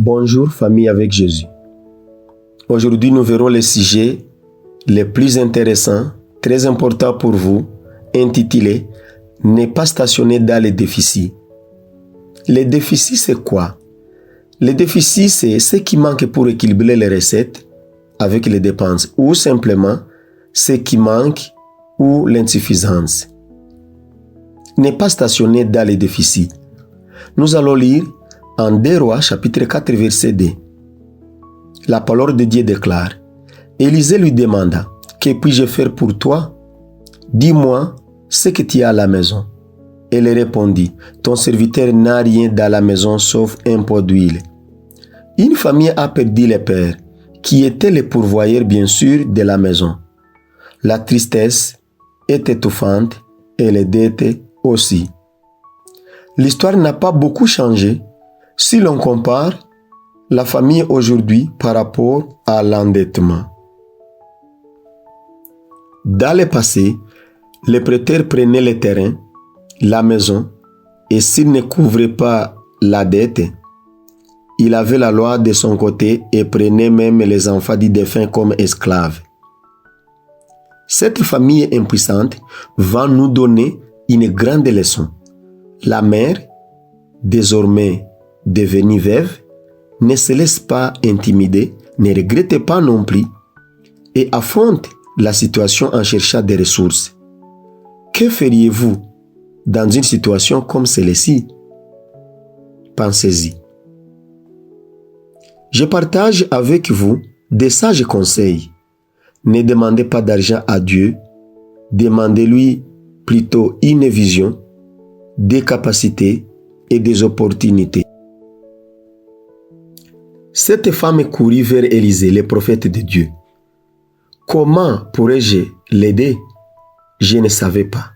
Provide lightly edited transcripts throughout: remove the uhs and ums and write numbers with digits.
Bonjour famille avec Jésus. Aujourd'hui nous verrons le sujet le plus intéressant, très important pour vous, intitulé « Ne pas stationner dans les déficits ». Les déficits c'est quoi? Les déficits c'est ce qui manque pour équilibrer les recettes avec les dépenses ou simplement ce qui manque ou l'insuffisance. Ne pas stationner dans les déficits. Nous allons lire en 2 Rois, chapitre 4, verset 2. La parole de Dieu déclare: Élisée lui demanda: Que puis-je faire pour toi? Dis-moi ce que tu as à la maison. Elle répondit: Ton serviteur n'a rien dans la maison sauf un pot d'huile. Une famille a perdu le père, qui était le pourvoyeur bien sûr de la maison. La tristesse est étouffante et les dettes aussi. L'histoire n'a pas beaucoup changé si l'on compare la famille aujourd'hui par rapport à l'endettement. Dans le passé, les prêteurs prenaient le terrain, la maison, et s'ils ne couvraient pas la dette, il avait la loi de son côté et prenait même les enfants du défunt comme esclaves. Cette famille impuissante va nous donner une grande leçon. La mère, désormais devenue veuve, ne se laisse pas intimider, ne regrette pas non plus et affronte la situation en cherchant des ressources. Que feriez-vous dans une situation comme celle-ci? Pensez-y. Je partage avec vous des sages conseils. Ne demandez pas d'argent à Dieu, demandez-lui plutôt une vision, des capacités et des opportunités. Cette femme courut vers Élisée, le prophète de Dieu. Comment pourrais-je l'aider? Je ne savais pas.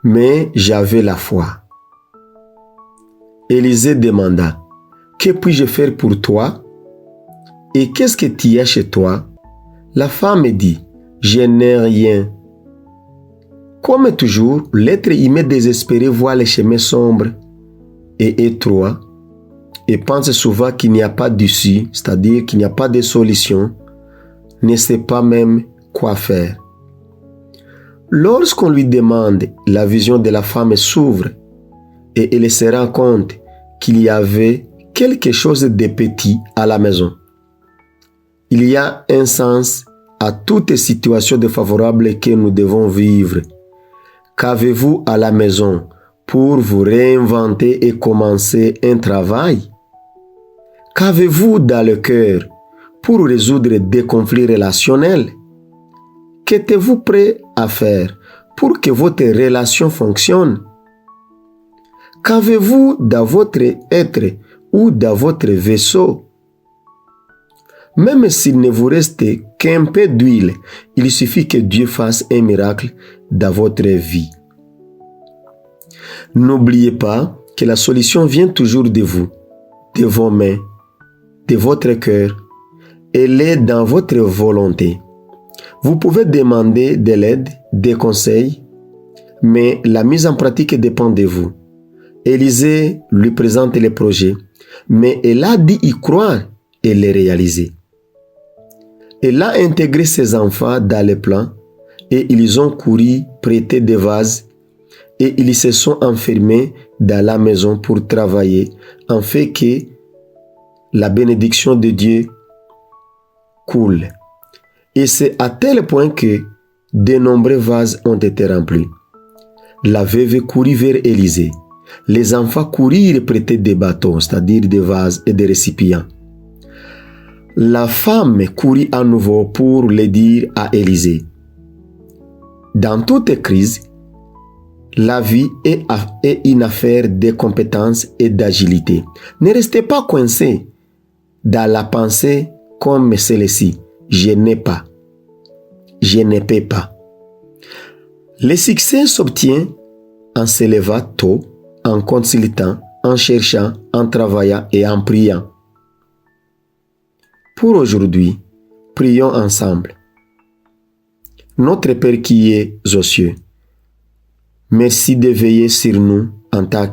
Mais j'avais la foi. Élisée demanda: Que puis-je faire pour toi? Et qu'est-ce que tu as chez toi? La femme dit: Je n'ai rien. Comme toujours, l'être humain désespéré voit les chemins sombres et étroits et pense souvent qu'il n'y a pas d'issue, c'est-à-dire qu'il n'y a pas de solution, ne sait pas même quoi faire. Lorsqu'on lui demande, la vision de la femme s'ouvre et elle se rend compte qu'il y avait quelque chose de petit à la maison. Il y a un sens à toute situation défavorable que nous devons vivre. Qu'avez-vous à la maison pour vous réinventer et commencer un travail? Qu'avez-vous dans le cœur pour résoudre des conflits relationnels? Qu'êtes-vous prêt à faire pour que votre relation fonctionne? Qu'avez-vous dans votre être ou dans votre vaisseau? Même s'il ne vous reste qu'un peu d'huile, il suffit que Dieu fasse un miracle dans votre vie. N'oubliez pas que la solution vient toujours de vous, de vos mains, de votre cœur. Elle est dans votre volonté. Vous pouvez demander de l'aide, des conseils, mais la mise en pratique dépend de vous. Élisée lui présente les projets, mais elle a dit y croire et les réaliser. Elle a intégré ses enfants dans le plan et ils ont couru prêter des vases et ils se sont enfermés dans la maison pour travailler en fait que la bénédiction de Dieu coule. Et c'est à tel point que de nombreux vases ont été remplis. La veuve courut vers Élisée. Les enfants courirent prêter des bâtons, c'est-à-dire des vases et des récipients. La femme courut à nouveau pour le dire à Élisée. Dans toute crise, la vie est une affaire de compétence et d'agilité. Ne restez pas coincé dans la pensée comme celle-ci. Je n'ai pas. Je ne peux pas. Le succès s'obtient en se levant tôt, en consultant, en cherchant, en travaillant et en priant. Pour aujourd'hui, prions ensemble. Notre Père qui es aux cieux, merci de veiller sur nous en tant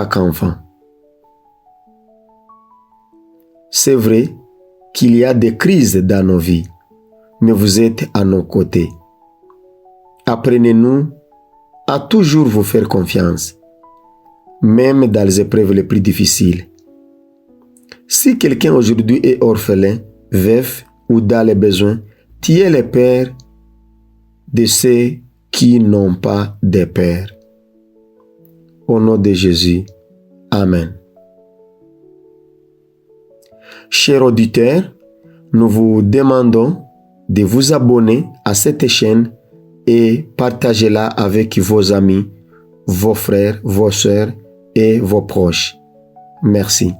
qu'enfants. C'est vrai qu'il y a des crises dans nos vies, mais vous êtes à nos côtés. Apprenez-nous à toujours vous faire confiance, même dans les épreuves les plus difficiles. Si quelqu'un aujourd'hui est orphelin, veuf ou dans les besoins, tu es le père de ceux qui n'ont pas de père. Au nom de Jésus, Amen. Chers auditeurs, nous vous demandons de vous abonner à cette chaîne et partagez-la avec vos amis, vos frères, vos sœurs et vos proches. Merci.